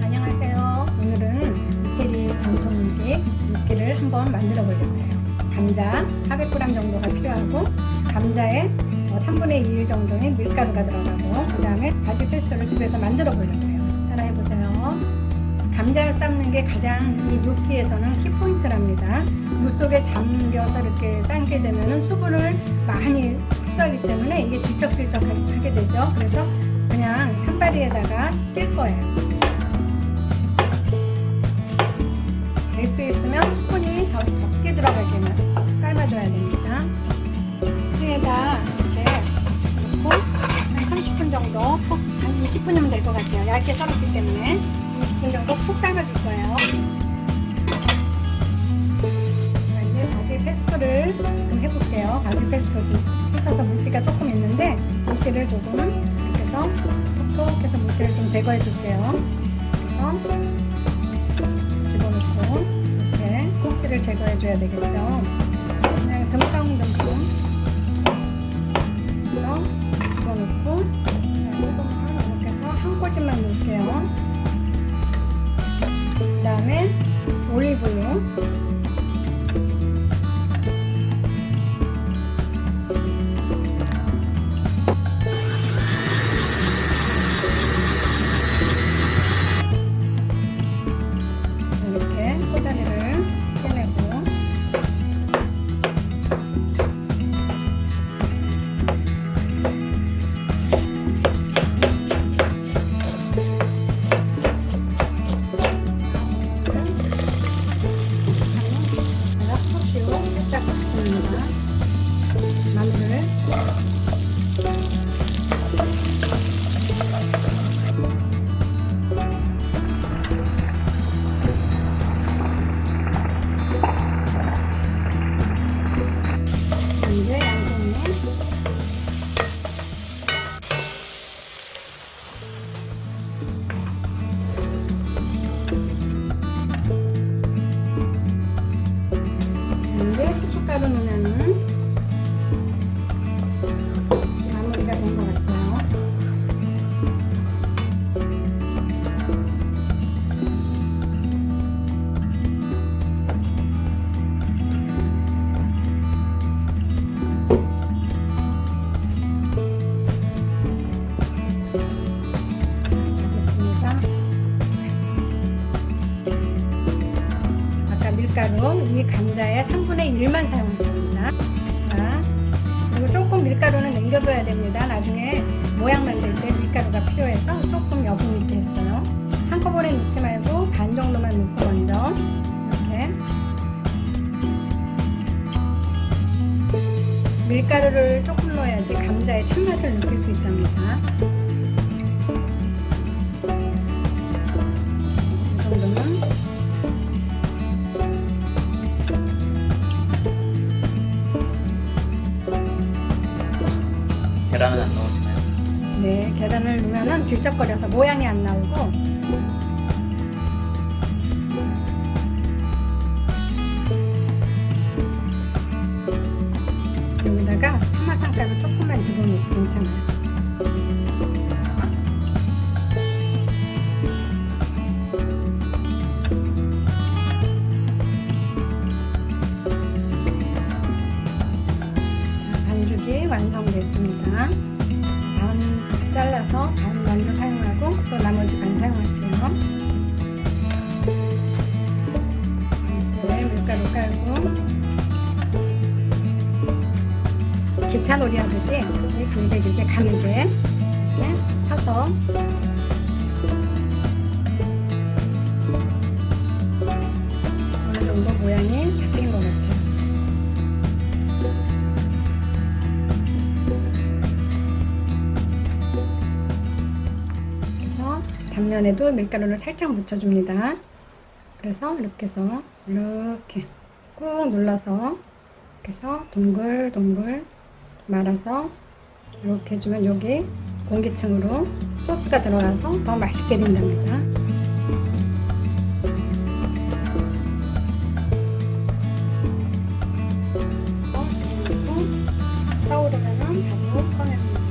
안녕하세요. 오늘은 이태리 전통 음식 육개를 한번 만들어 보려고 해요. 감자 400g 정도가 필요하고, 감자에 3분의 2 정도의 밀가루가 들어가고, 그 다음에 바질 페스토를 집에서 만들어 보려고 해요. 따라해 보세요. 감자 삶는 게 가장 이 뇨끼에서는 키포인트랍니다. 물속에 잠겨서 이렇게 삶게 되면 수분을 많이 흡수하기 때문에 이게 질척질척하게 되죠. 그래서 그냥 산바리에다가 찔 거예요. 될 수 있으면 수분이 적게 들어가게만 삶아줘야 됩니다. 팬에다 이렇게 넣고 한 30분 정도 푹, 한 20분이면 될 것 같아요. 얇게 썰었기 때문에 20분 정도 푹 삶아줄 거예요. 자, 이제 바질 페스토를 지금 해볼게요. 바질 페스토 좀 씻어서 물기가 조금 있는데, 물기를 조금 이렇게 해서 톡톡해서 물기를 좀 제거해 줄게요. 그래서 집어넣고 이렇게 꼭지를 제거해 줘야 되겠죠. 그냥 듬성듬성 해서 집어넣고 조금만 이렇게 해서 한 꼬집만 넣을게요. 그 다음에 올리브유, 이렇게 꼬다리를 떼내고, 후추 살짝 넣습니다. 마늘을 이제 양송이, 이제 후춧가루 넣으면은 마무리가 된 것 같아요. 됐습니다. 아까 밀가루 이 감자의 3분의 1만 사용할 겁니다. 자, 그리고 조금 밀가루는 남겨둬야 됩니다. 나중에 모양 만들 때 밀가루가 필요해서 조금 여분 있게 했어요. 한꺼번에 넣지 말고 반 정도만 넣고 먼저 이렇게 밀가루를 조금 넣어야지 감자의 참맛을 느낄 수 있답니다. 이 정도면 계란은 안 넣으시나요? 네, 계란을 넣으면 질척거려서 모양이 안 나오고, 여기다가 파마산가루 조금만 집어넣어도 괜찮아요. 자, 반죽이 완성됐습니다. 반 잘라서 반 먼저 사용하고 또 나머지 반 사용할게요. 이렇게 밀가루 깔고 기차놀이 하듯이 이렇게 길게 가늘게 이렇게 펴서 어느 정도 모양이 잡힌 것 같아요. 그래서 단면에도 밀가루를 살짝 묻혀줍니다. 그래서 이렇게 해서 이렇게 꾹 눌러서 이렇게 해서 동글동글 말아서 이렇게 해주면 여기 공기층으로 소스가 들어가서 더 맛있게 된답니다. 지금 넣고 떠오르면 바로 꺼냅니다.